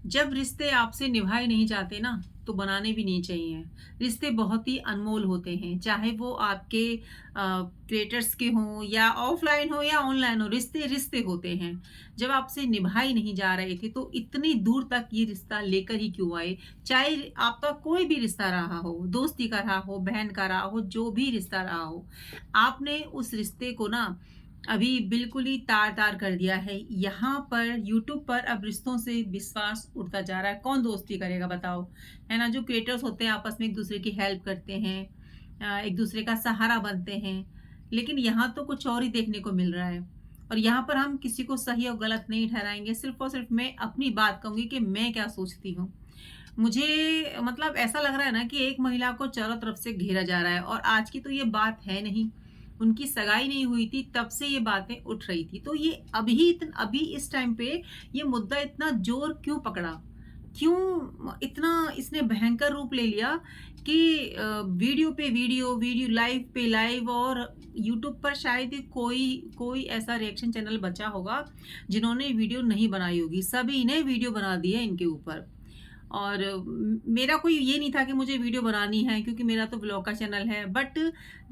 जब रिश्ते आपसे निभाए नहीं जाते ना, तो बनाने भी नहीं चाहिए। रिश्ते बहुत ही अनमोल होते हैं, चाहे वो आपके क्रिएटर्स के हों या ऑफ़लाइन हो या ऑनलाइन हो, रिश्ते रिश्ते होते हैं। जब आपसे निभाए नहीं जा रहे थे, तो इतनी दूर तक ये रिश्ता लेकर ही क्यों आए? चाहे आपका कोई भी रिश्ता रहा हो, दोस्ती का रहा हो, बहन का रहा हो, जो भी रिश्ता रहा हो, आपने उस रिश्ते को ना अभी बिल्कुल ही तार-तार कर दिया है। यहाँ पर यूट्यूब पर अब रिश्तों से विश्वास उठता जा रहा है। कौन दोस्ती करेगा बताओ? है ना? जो क्रिएटर्स होते हैं आपस में एक-दूसरे की हेल्प करते हैं, एक-दूसरे का सहारा बनते हैं। लेकिन यहाँ तो कुछ और ही देखने को मिल रहा है। और यहाँ पर हम किसी को सही और गलत नहीं ठहराएँगे। सिर्फ़ और सिर्फ़ मैं अपनी बात कहूँगी कि मैं क्या सोचती हूँ। मुझे मतलब ऐसा लग रहा है ना कि एक महिला को चारों तरफ से घेरा जा रहा है और आज की तो ये बात है नहीं। उनकी सगाई नहीं हुई थी तब से ये बातें उठ रही थी। तो ये अभी इस टाइम पे ये मुद्दा इतना ज़ोर क्यों पकड़ा? क्यों इतना इसने भयंकर रूप ले लिया कि वीडियो पे वीडियो, वीडियो लाइव पे लाइव और यूट्यूब पर शायद ही कोई कोई ऐसा रिएक्शन चैनल बचा होगा जिन्होंने वीडियो नहीं बनाई होगी। सभी ने वीडियो बना दी है इनके ऊपर। और मेरा कोई ये नहीं था कि मुझे वीडियो बनानी है क्योंकि मेरा तो ब्लॉग का चैनल है। बट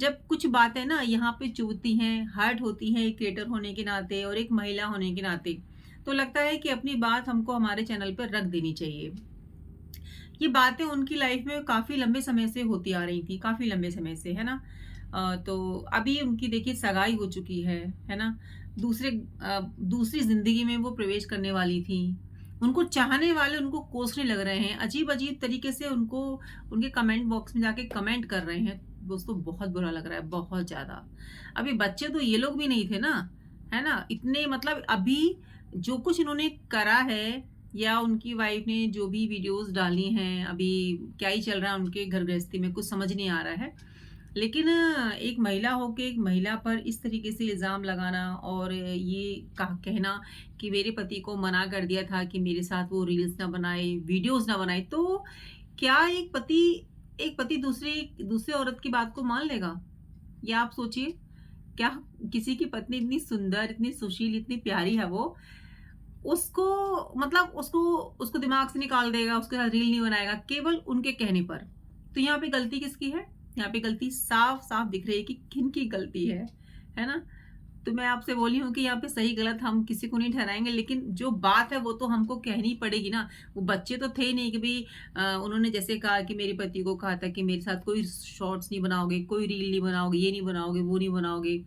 जब कुछ बातें ना यहाँ पे चुभती हैं, हर्ट होती हैं एक क्रिएटर होने के नाते और एक महिला होने के नाते, तो लगता है कि अपनी बात हमको हमारे चैनल पर रख देनी चाहिए। ये बातें उनकी लाइफ में काफ़ी लंबे समय से होती आ रही थी, काफ़ी लंबे समय से, है ना? तो अभी उनकी देखिए सगाई हो चुकी है ना? दूसरी ज़िंदगी में वो प्रवेश करने वाली थी। उनको चाहने वाले उनको कोसने लग रहे हैं, अजीब-अजीब तरीके से उनको उनके कमेंट बॉक्स में जाके कमेंट कर रहे हैं। दोस्तों बहुत बुरा लग रहा है, बहुत ज़्यादा। अभी बच्चे तो ये लोग भी नहीं थे ना, है ना? इतने मतलब अभी जो कुछ इन्होंने करा है या उनकी वाइफ ने जो भी वीडियोज़ डाली हैं, अभी क्या ही चल रहा है उनके घर गृहस्थी में कुछ समझ नहीं आ रहा है। लेकिन एक महिला होके एक महिला पर इस तरीके से इल्ज़ाम लगाना और ये कहना कि मेरे पति को मना कर दिया था कि मेरे साथ वो रील्स ना बनाए, वीडियोज़ ना बनाए, तो क्या एक पति दूसरे औरत की बात को मान लेगा? या आप सोचिए, क्या किसी की पत्नी इतनी सुंदर, इतनी सुशील, इतनी प्यारी है वो, उसको मतलब उसको उसको दिमाग से निकाल देगा, उसके साथ रील नहीं बनाएगा केवल उनके कहने पर। तो यहाँ पे गलती किसकी है? यहाँ पे गलती साफ-साफ दिख रही है कि किनकी गलती है ना? तो मैं आपसे बोली हूँ कि यहाँ पे सही गलत हम किसी को नहीं ठहराएँगे, लेकिन जो बात है वो तो हमको कहनी पड़ेगी ना। वो बच्चे तो थे ही नहीं कि भई उन्होंने जैसे कहा कि मेरे पति को कहा था कि मेरे साथ कोई शॉर्ट्स नहीं बनाओगे, कोई रील नहीं बनाओगे, ये नहीं बनाओगे, वो नहीं बनाओगे।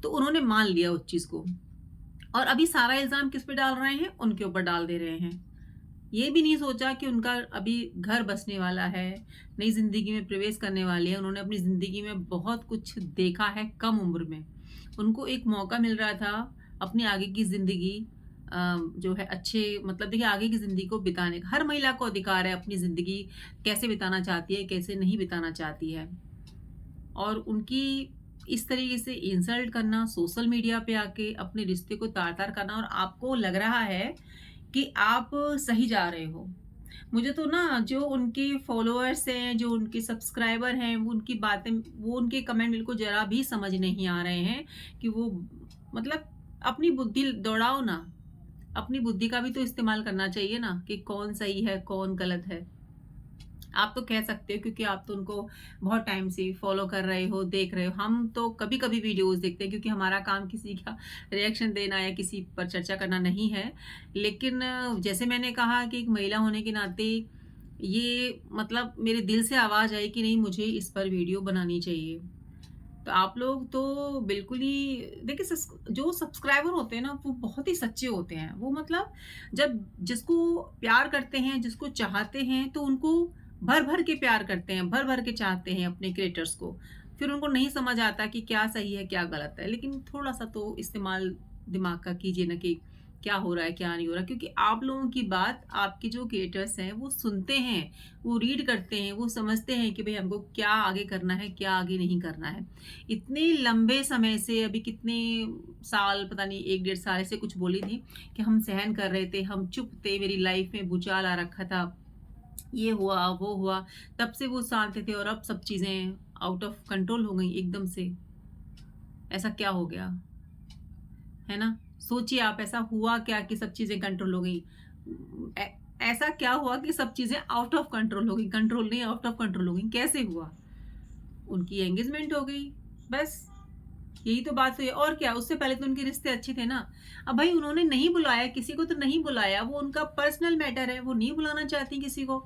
तो उन्होंने मान लिया उस चीज़ को। और अभी सारा इल्ज़ाम किस पे डाल रहे हैं? उनके ऊपर डाल दे रहे हैं। ये भी नहीं सोचा कि उनका अभी घर बसने वाला है, नई ज़िंदगी में प्रवेश करने वाले हैं। उन्होंने अपनी ज़िंदगी में बहुत कुछ देखा है कम उम्र में। उनको एक मौका मिल रहा था अपनी आगे की ज़िंदगी जो है अच्छे मतलब देखिए आगे की ज़िंदगी को बिताने का। हर महिला को अधिकार है अपनी ज़िंदगी कैसे बिताना चाहती है, कैसे नहीं बिताना चाहती है। और उनकी इस तरीके से इंसल्ट करना, सोशल मीडिया पे आके अपने रिश्ते को तार-तार करना और आपको लग रहा है कि आप सही जा रहे हो। मुझे तो ना जो उनके फॉलोअर्स हैं, जो उनके सब्सक्राइबर हैं, वो उनके कमेंट मेरे को ज़रा भी समझ नहीं आ रहे हैं कि वो मतलब अपनी बुद्धि दौड़ाओ ना। अपनी बुद्धि का भी तो इस्तेमाल करना चाहिए ना कि कौन सही है, कौन गलत है। आप तो कह सकते हो क्योंकि आप तो उनको बहुत टाइम से फॉलो कर रहे हो, देख रहे हो। हम तो कभी-कभी वीडियोज़ देखते हैं क्योंकि हमारा काम किसी का रिएक्शन देना या किसी पर चर्चा करना नहीं है। लेकिन जैसे मैंने कहा कि एक महिला होने के नाते ये मतलब मेरे दिल से आवाज़ आई कि नहीं मुझे इस पर वीडियो बनानी चाहिए। तो आप लोग तो बिल्कुल ही देखिए जो सब्सक्राइबर होते हैं ना वो बहुत ही सच्चे होते हैं। वो मतलब जब जिसको प्यार करते हैं, जिसको चाहते हैं तो उनको भर-भर के प्यार करते हैं, भर-भर के चाहते हैं अपने क्रिएटर्स को। फिर उनको नहीं समझ आता कि क्या सही है, क्या गलत है। लेकिन थोड़ा-सा तो इस्तेमाल दिमाग का कीजिए ना कि क्या हो रहा है, क्या नहीं हो रहा है। क्योंकि आप लोगों की बात आपके जो क्रिएटर्स हैं वो सुनते हैं, वो रीड करते हैं, वो समझते हैं कि भई हमको क्या आगे करना है, क्या आगे नहीं करना है। इतने लंबे समय से अभी कितने साल पता नहीं 1 डेढ़ साल ऐसे कुछ बोली थी कि हम सहन कर रहे थे, हम चुप थे, मेरी लाइफ में भूचाल आ रखा था, ये हुआ, वो हुआ, तब से वो शांत थे और अब सब चीज़ें आउट ऑफ कंट्रोल हो गई एकदम से। ऐसा क्या हो गया? है ना? सोचिए आप ऐसा हुआ क्या कि सब चीज़ें कंट्रोल हो गई? ऐसा क्या हुआ कि सब चीज़ें आउट ऑफ कंट्रोल हो गई, कंट्रोल नहीं आउट ऑफ कंट्रोल हो गई, कैसे हुआ? उनकी एंगेजमेंट हो गई, बस यही तो बात हुई और क्या, उससे पहले तो उनके रिश्ते अच्छे थे ना। अब भाई उन्होंने नहीं बुलाया, किसी को तो नहीं बुलाया, वो उनका पर्सनल मैटर है, वो नहीं बुलाना चाहती किसी को।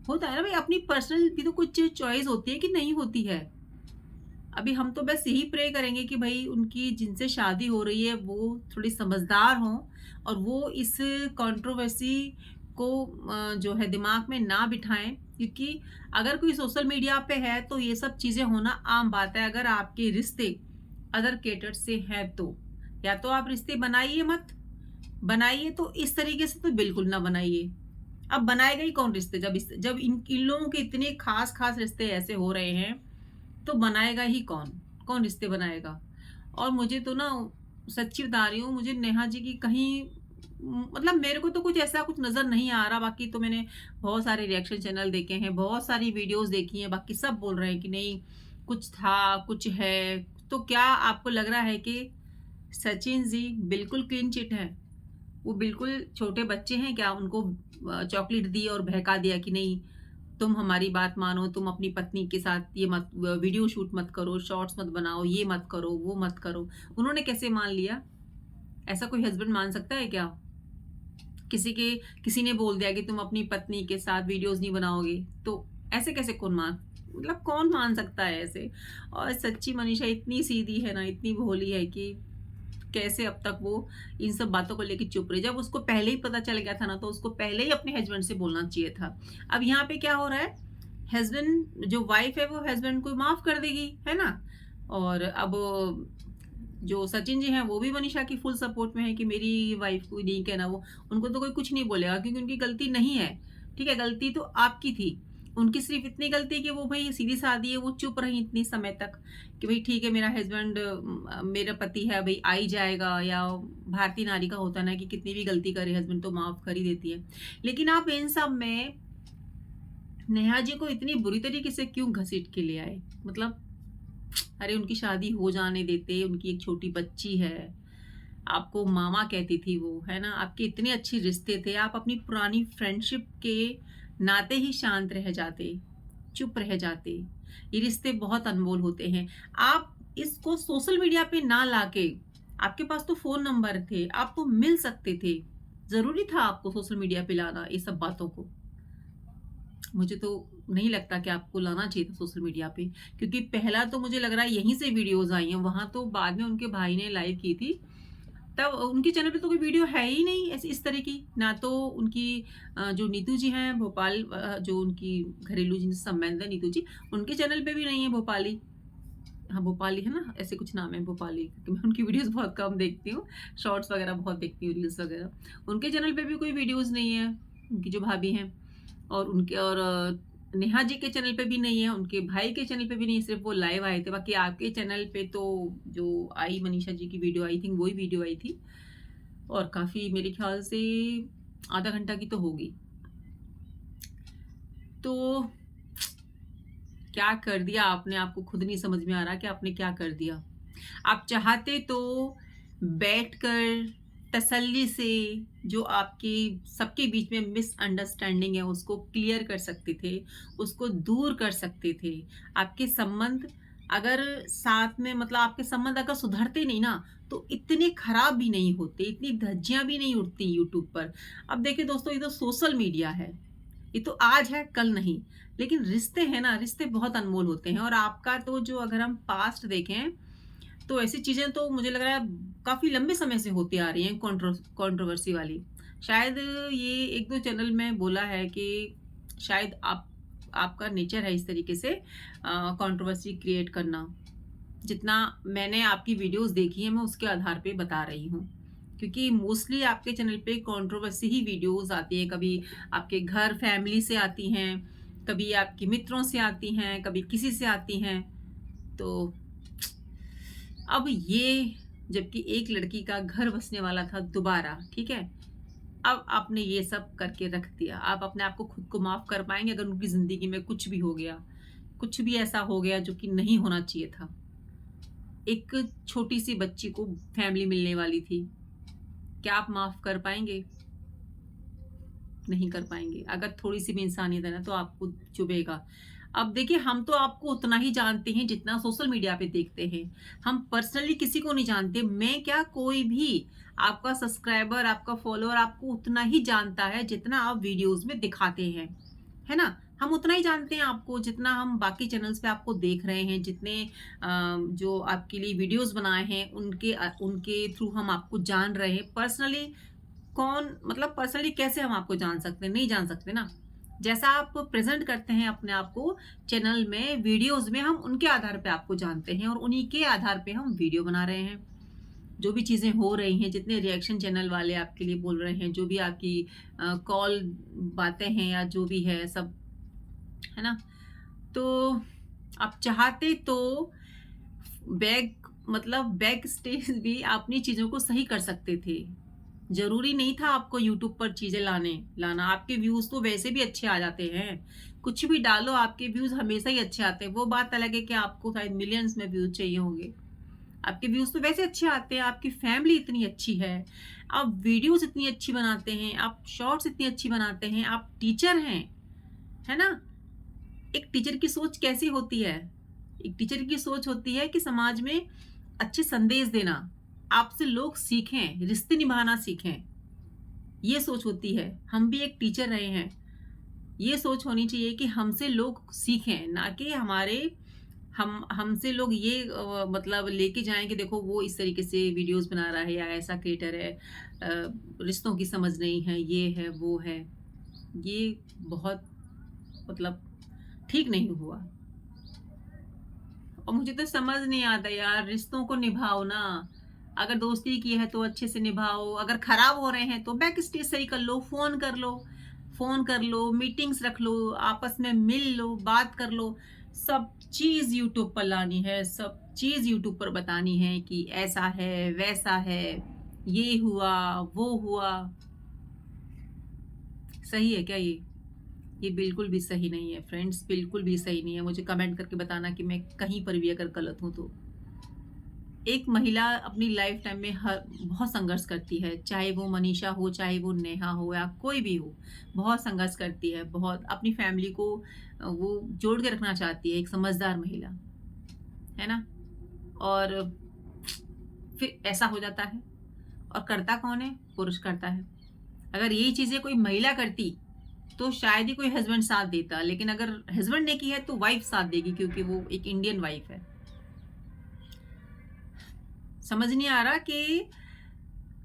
होता है ना भाई, अपनी पर्सनल भी तो कुछ चॉइस होती है कि नहीं होती है। अभी हम तो बस यही प्रे करेंगे कि भाई उनकी जिनसे शादी हो रही है वो थोड़ी समझदार हों और वो इस कंट्रोवर्सी को जो है दिमाग में ना बिठाएं, क्योंकि अगर कोई सोशल मीडिया पे है तो ये सब चीज़ें होना आम बात है। अगर आपके रिश्ते अदर केटर से हैं तो या तो आप रिश्ते बनाइए मत, बनाइए तो इस तरीके से तो बिल्कुल ना बनाइए। अब बनाएगा ही कौन रिश्ते, जब इन लोगों के इतने खास खास रिश्ते ऐसे हो रहे हैं तो बनाएगा ही कौन? कौन रिश्ते बनाएगा? और मुझे तो ना सच्ची बता रही हूँ, मुझे नेहा जी की कहीं मतलब मेरे को तो कुछ ऐसा कुछ नज़र नहीं आ रहा। बाकी तो मैंने बहुत सारे रिएक्शन चैनल देखे हैं, बहुत सारी वीडियोज़ देखी हैं, बाकी सब बोल रहे हैं कि नहीं कुछ था, कुछ है। तो क्या आपको लग रहा है कि सचिन जी बिल्कुल क्लीन चिट हैं? वो बिल्कुल छोटे बच्चे हैं क्या? उनको चॉकलेट दी और बहका दिया कि नहीं तुम हमारी बात मानो, तुम अपनी पत्नी के साथ ये मत वीडियो शूट मत करो, शॉर्ट्स मत बनाओ, ये मत करो, वो मत करो। उन्होंने कैसे मान लिया? ऐसा कोई हस्बैंड मान सकता है क्या? किसी ने बोल दिया कि तुम अपनी पत्नी के साथ वीडियोस नहीं बनाओगे, तो ऐसे कैसे कौन मान मतलब कौन मान सकता है ऐसे? और सच्ची मनीषा इतनी सीधी है ना, इतनी भोली है कि कैसे अब तक वो इन सब बातों को लेके चुप रही। जब उसको पहले ही पता चल गया था ना, तो उसको पहले ही अपने हस्बैंड से बोलना चाहिए था। अब यहाँ पे क्या हो रहा है, हस्बैंड जो वाइफ है वो हस्बैंड को माफ कर देगी, है ना? और अब जो सचिन जी हैं वो भी मनीषा की फुल सपोर्ट में है कि मेरी वाइफ को नहीं कहना, वो उनको तो कोई कुछ नहीं बोलेगा क्योंकि उनकी गलती नहीं है। ठीक है, गलती तो आपकी थी। उनकी सिर्फ इतनी गलती कि वो भाई सीधी सादी है, वो चुप रही इतनी समय तक कि भाई ठीक है मेरा हस्बैंड मेरा पति है, भाई आ ही जाएगा। या भारतीय नारी का होता है ना कि कितनी भी गलती करे हस्बैंड तो माफ कर ही देती है। लेकिन आप इन सब में नेहा जी को इतनी बुरी तरीके से क्यों घसीट के ले आए? मतलब अरे उनकी शादी हो जाने देते, उनकी एक छोटी बच्ची है, आपको मामा कहती थी वो, है ना? आपके इतने अच्छे रिश्ते थे, आप अपनी पुरानी फ्रेंडशिप के नाते ही शांत रह जाते, चुप रह जाते। ये रिश्ते बहुत अनमोल होते हैं। आप इसको सोशल मीडिया पे ना लाके, आपके पास तो फ़ोन नंबर थे, आप तो मिल सकते थे। ज़रूरी था आपको सोशल मीडिया पे लाना ये सब बातों को? मुझे तो नहीं लगता कि आपको लाना चाहिए था सोशल मीडिया पे, क्योंकि पहला तो मुझे लग रहा है यहीं से वीडियोज़ आई हैं, वहाँ तो बाद में उनके भाई ने लाइव की थी। तब उनके चैनल पे तो कोई वीडियो है ही नहीं ऐसी इस तरह की। ना तो उनकी जो नीतू जी हैं भोपाल, जो उनकी घरेलू जिनसे संबंध है नीतू जी, उनके चैनल पे भी नहीं है भोपाली। हाँ, भोपाली है ना? ऐसे कुछ नाम है भोपाली, क्योंकि मैं उनकी वीडियोज़ बहुत कम देखती हूँ, शॉर्ट्स वगैरह बहुत देखती हूँ, रील्स वगैरह। उनके चैनल पे भी कोई वीडियोज़ नहीं है, उनकी जो भाभी हैं। और उनके और नेहा जी के चैनल पे भी नहीं है, उनके भाई के चैनल पे भी नहीं है, सिर्फ़ वो लाइव आए थे। बाकी आपके चैनल पे तो जो आई मनीषा जी की वीडियो आई थिंक वही वीडियो आई थी और काफ़ी मेरे ख़्याल से आधा घंटा की तो होगी। तो क्या कर दिया आपने, आपको खुद नहीं समझ में आ रहा कि आपने क्या कर दिया। आप चाहते तो बैठकर तसल्ली से जो आपकी सबके बीच में मिसअंडरस्टैंडिंग है उसको क्लियर कर सकते थे, उसको दूर कर सकते थे। आपके संबंध अगर साथ में मतलब आपके संबंध अगर सुधरते नहीं ना, तो इतने खराब भी नहीं होते, इतनी धज्जियाँ भी नहीं उड़ती यूट्यूब पर। अब देखिए दोस्तों, ये तो सोशल मीडिया है, ये तो आज है कल नहीं। लेकिन रिश्ते हैं ना, रिश्ते बहुत अनमोल होते हैं। और आपका तो जो अगर हम पास्ट देखें तो ऐसी चीज़ें तो मुझे लग रहा है काफ़ी लंबे समय से होती आ रही हैं, कंट्रोवर्सी वाली। शायद ये 1-2 चैनल में बोला है कि शायद आपका नेचर है इस तरीके से कंट्रोवर्सी क्रिएट करना। जितना मैंने आपकी वीडियोज़ देखी हैं मैं उसके आधार पे बता रही हूँ। क्योंकि मोस्टली आपके चैनल पे कंट्रोवर्सी ही वीडियोज़ आती हैं, कभी आपके घर फैमिली से आती हैं, कभी आपके मित्रों से आती हैं, कभी किसी से आती हैं। तो अब ये जबकि एक लड़की का घर बसने वाला था दोबारा, ठीक है? अब आपने ये सब करके रख दिया। आप अपने आप को खुद को माफ़ कर पाएँगे अगर उनकी ज़िंदगी में कुछ भी हो गया, कुछ भी ऐसा हो गया जो कि नहीं होना चाहिए था। एक छोटी-सी बच्ची को फैमिली मिलने वाली थी। क्या आप माफ़ कर पाएँगे? नहीं कर पाएँगे। अगर थोड़ी-सी भी इंसानियत है ना तो आपको चुभेगा। अब देखिए हम तो आपको उतना ही जानते हैं जितना सोशल मीडिया पे देखते हैं। हम पर्सनली किसी को नहीं जानते। मैं क्या कोई भी आपका सब्सक्राइबर, आपका फॉलोअर आपको उतना ही जानता है जितना आप वीडियोज़ में दिखाते हैं। है ना? हम उतना ही जानते हैं आपको जितना हम बाकी चैनल्स पे आपको देख रहे हैं, जितने जो आपके लिए वीडियोज़ बनाए हैं उनके थ्रू हम आपको जान रहे हैं। पर्सनली कौन मतलब पर्सनली कैसे हम आपको जान सकते हैं? नहीं जान सकते ना। जैसा आप प्रेज़ेंट करते हैं अपने आप को चैनल में, वीडियोज़ में, हम उनके आधार पे आपको जानते हैं और उन्हीं के आधार पे हम वीडियो बना रहे हैं। जो भी चीज़ें हो रही हैं, जितने रिएक्शन चैनल वाले आपके लिए बोल रहे हैं, जो भी आपकी कॉल बातें हैं या जो भी है सब, है ना? तो आप चाहते तो बैक स्टेज भी अपनी चीज़ों को सही कर सकते थे। ज़रूरी नहीं था आपको यूट्यूब पर चीज़ें लाना। आपके व्यूज़ तो वैसे भी अच्छे आ जाते हैं। कुछ भी डालो आपके व्यूज़ हमेशा ही अच्छे आते हैं। वो बात अलग है कि आपको शायद मिलियंस में व्यूज़ चाहिए होंगे। आपके व्यूज़ तो वैसे अच्छे आते हैं, आपकी फैमिली इतनी अच्छी है, आप वीडियोज़ इतनी अच्छी बनाते हैं, आप शॉर्ट्स इतनी अच्छी बनाते हैं, आप टीचर हैं, है ना? एक टीचर की सोच कैसी होती है? एक टीचर की सोच होती है कि समाज में अच्छे संदेश देना, आपसे लोग सीखें, रिश्ते निभाना सीखें। ये सोच होती है। हम भी एक टीचर रहे हैं। ये सोच होनी चाहिए कि हमसे लोग सीखें, ना कि हमसे लोग ये मतलब लेके जाएँ कि देखो वो इस तरीके से वीडियोज़ बना रहा है या ऐसा क्रिएटर है, रिश्तों की समझ नहीं है, ये है, वो है। ये बहुत मतलब ठीक नहीं हुआ। और मुझे तो समझ नहीं आता यार, रिश्तों को निभाओ ना। अगर दोस्ती की है तो अच्छे से निभाओ, अगर खराब हो रहे हैं तो बैक स्टेज सही कर लो, फ़ोन कर लो, मीटिंग्स रख लो, आपस में मिल लो, बात कर लो। सब चीज़ यूट्यूब पर लानी है, सब चीज़ यूट्यूब पर बतानी है कि ऐसा है, वैसा है, ये हुआ, वो हुआ। सही है क्या ये? ये बिल्कुल भी सही नहीं है फ्रेंड्स, बिल्कुल भी सही नहीं है। मुझे कमेंट करके बताना कि मैं कहीं पर भी अगर गलत हूँ तो। एक महिला अपनी लाइफ टाइम में हर बहुत संघर्ष करती है, चाहे वो मनीषा हो, चाहे वो नेहा हो या कोई भी हो, बहुत संघर्ष करती है, बहुत अपनी फैमिली को वो जोड़ के रखना चाहती है, एक समझदार महिला, है ना? और फिर ऐसा हो जाता है और करता कौन है? पुरुष करता है। अगर यही चीज़ें कोई महिला करती, तो शायद ही कोई हस्बैंड साथ देता, लेकिन अगर हस्बैंड ने की है तो वाइफ साथ देगी क्योंकि वो एक इंडियन वाइफ है। समझ नहीं आ रहा कि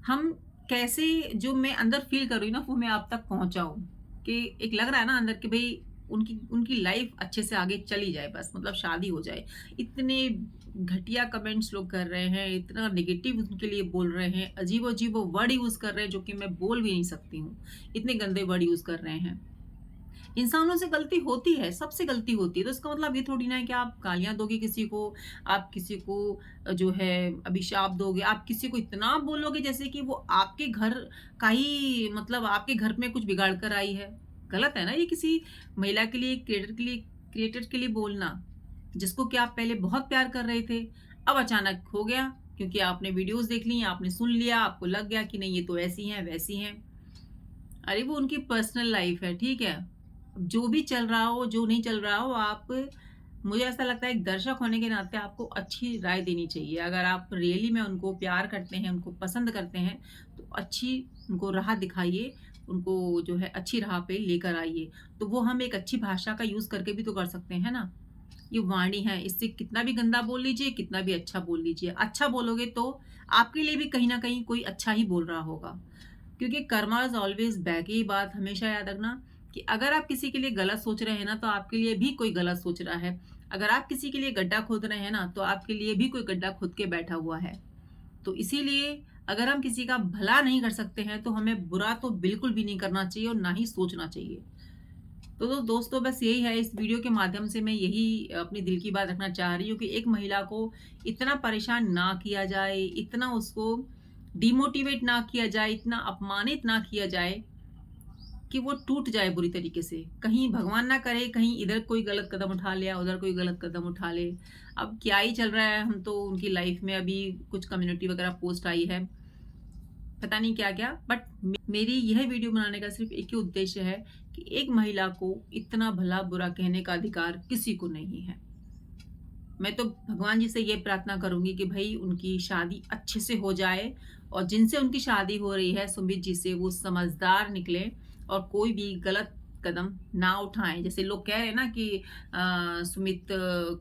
हम कैसे जो मैं अंदर फ़ील कर रही हूँ ना, वो मैं आप तक पहुँचाऊँ। कि एक लग रहा है ना अंदर कि भई उनकी उनकी लाइफ़ अच्छे से आगे चली जाए बस, मतलब शादी हो जाए। इतने घटिया कमेंट्स लोग कर रहे हैं, इतना नेगेटिव उनके लिए बोल रहे हैं, अजीब-अजीब वो वर्ड यूज़ कर रहे हैं जो कि मैं बोल भी नहीं सकती हूँ। इतने गंदे वर्ड यूज़ कर रहे हैं। इंसानों से गलती होती है, सबसे गलती होती है, तो इसका मतलब ये थोड़ी ना है कि आप गालियाँ दोगे किसी को, आप किसी को जो है अभिशाप दोगे, आप किसी को इतना बोलोगे जैसे कि वो आपके घर का ही मतलब आपके घर में कुछ बिगाड़ कर आई है। गलत है ना ये किसी महिला के लिए, क्रिएटर के लिए बोलना, जिसको कि आप पहले बहुत प्यार कर रहे थे, अब अचानक हो गया क्योंकि आपने वीडियोज़ देख ली, आपने सुन लिया, आपको लग गया कि नहीं ये तो ऐसी हैं, वैसी हैं। अरे वो उनकी पर्सनल लाइफ़ है, ठीक है? जो भी चल रहा हो, जो नहीं चल रहा हो, आप मुझे ऐसा लगता है एक दर्शक होने के नाते आपको अच्छी राय देनी चाहिए। अगर आप रियली में उनको प्यार करते हैं, उनको पसंद करते हैं, तो अच्छी उनको राह दिखाइए, उनको जो है अच्छी राह पे लेकर आइए। तो वो हम एक अच्छी भाषा का यूज़ करके भी तो कर सकते हैं ना? ये वाणी है, इससे कितना भी गंदा बोल लीजिए, कितना भी अच्छा बोल लीजिए। अच्छा बोलोगे तो आपके लिए भी कहीं न कहीं कोई अच्छा ही बोल रहा होगा। क्योंकि कर्मा इज़ ऑलवेज़ बैक, ये बात हमेशा याद रखना कि अगर आप किसी के लिए गलत सोच रहे हैं ना, तो आपके लिए भी कोई गलत सोच रहा है। अगर आप किसी के लिए गड्ढा खोद रहे हैं ना, तो आपके लिए भी कोई गड्ढा खोद के बैठा हुआ है। तो इसीलिए अगर हम किसी का भला नहीं कर सकते हैं, तो हमें बुरा तो बिल्कुल भी नहीं करना चाहिए और ना ही सोचना चाहिए। तो दोस्तों बस यही है, इस वीडियो के माध्यम से मैं यही अपने दिल की बात रखना चाह रही हूँ कि एक महिला को इतना परेशान ना किया जाए, इतना उसको डिमोटिवेट ना किया जाए, इतना अपमानित ना किया जाए कि वो टूट जाए बुरी तरीके से। कहीं भगवान ना करे कहीं इधर कोई गलत कदम उठा लिया, उधर कोई गलत कदम उठा ले। अब क्या ही चल रहा है, हम तो उनकी लाइफ में अभी कुछ कम्युनिटी वगैरह पोस्ट आई है। पता नहीं क्या-क्या, बट मेरी यह वीडियो बनाने का सिर्फ़ एक ही उद्देश्य है कि एक महिला को इतना भला-बुरा कहने का अधिकार किसी को नहीं है। मैं तो भगवान जी से ये प्रार्थना करूँगी कि भई उनकी शादी अच्छे से हो जाए और जिनसे उनकी शादी हो रही है सुमित जी से, वो समझदार निकलें और कोई भी गलत कदम ना उठाएँ। जैसे लोग कह रहे हैं ना कि सुमित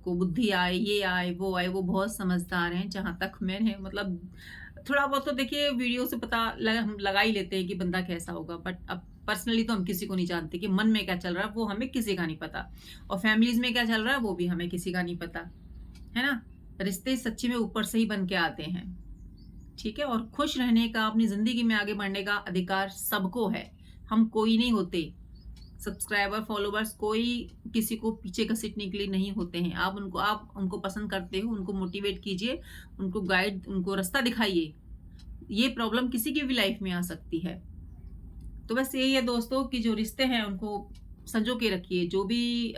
को बुद्धि आए, ये आए, वो आए, वो बहुत समझदार हैं। जहाँ तक मैंने मतलब थोड़ा बहुत तो देखिए वीडियो से पता हम लगा ही लेते हैं कि बंदा कैसा होगा, बट अब पर्सनली तो हम किसी को नहीं जानते कि मन में क्या चल रहा है, वो हमें किसी का नहीं पता और फैमिलीज़ में क्या चल रहा है, वो भी हमें किसी का नहीं पता। है ना? रिश्ते सच्ची में ऊपर से ही बन के आते हैं, ठीक है? और खुश रहने का, अपनी ज़िंदगी में आगे बढ़ने का अधिकार सबको है। हम कोई नहीं होते, सब्सक्राइबर, फॉलोवर्स कोई किसी को पीछे घसीटने के लिए नहीं होते हैं। आप उनको पसंद करते हो, उनको मोटिवेट कीजिए, उनको रास्ता दिखाइए। ये प्रॉब्लम किसी की भी लाइफ में आ सकती है। तो बस यही है दोस्तों कि जो रिश्ते हैं उनको संजो के रखिए। जो भी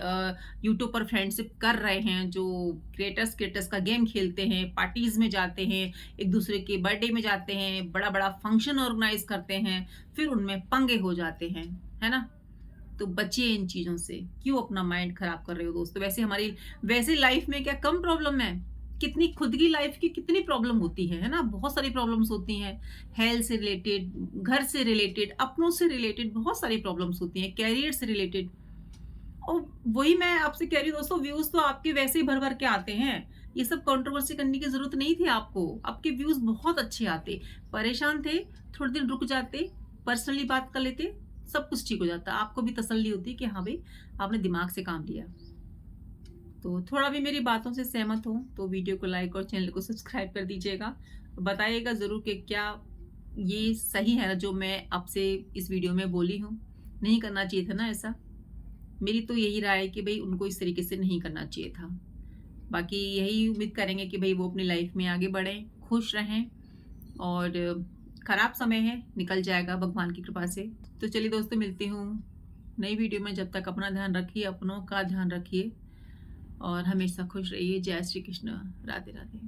यूट्यूब पर फ्रेंडशिप कर रहे हैं, जो क्रिएटर्स का गेम खेलते हैं, पार्टीज़ में जाते हैं, एक दूसरे के बर्थडे में जाते हैं, बड़ा-बड़ा फंक्शन ऑर्गेनाइज़ करते हैं, फिर उनमें पंगे हो जाते हैं, है ना? तो बचिए इन चीज़ों से। क्यों अपना माइंड खराब कर रहे हो दोस्तों? वैसे लाइफ में क्या कम प्रॉब्लम है? कितनी खुद की लाइफ की कितनी प्रॉब्लम होती है ना? बहुत सारी प्रॉब्लम्स होती हैं। हेल्थ से रिलेटेड, घर से रिलेटेड, अपनों से रिलेटेड बहुत सारी प्रॉब्लम्स होती हैं, करियर से रिलेटेड। और वही मैं आपसे कह रही हूँ दोस्तों, व्यूज़ तो आपके वैसे ही भर-भर के आते हैं। ये सब कंट्रोवर्सी करने की ज़रूरत नहीं थी आपको। आपके व्यूज़ बहुत अच्छे आते। परेशान थे, थोड़े दिन रुक जाते, पर्सनली बात कर लेते, सब कुछ ठीक हो जाता। आपको भी तसल्ली होती कि हाँ भई, आपने दिमाग से काम लिया। तो थोड़ा भी मेरी बातों से सहमत हो, तो वीडियो को लाइक और चैनल को सब्सक्राइब कर दीजिएगा। बताइएगा ज़रूर कि क्या ये सही है जो मैं आपसे इस वीडियो में बोली हूँ? नहीं करना चाहिए था ना ऐसा? मेरी तो यही राय है कि भई उनको इस तरीके से नहीं करना चाहिए था। बाकी यही उम्मीद करेंगे कि भई वो अपनी लाइफ़ में आगे बढ़ें, खुश रहें और खराब समय है, निकल जाएगा भगवान की कृपा से। तो चलिए दोस्तों, मिलती हूँ नई वीडियो में। जब तक अपना ध्यान रखिए, अपनों का ध्यान रखिए और हमेशा खुश रहिए। जय श्री कृष्ण। राधे, राधे।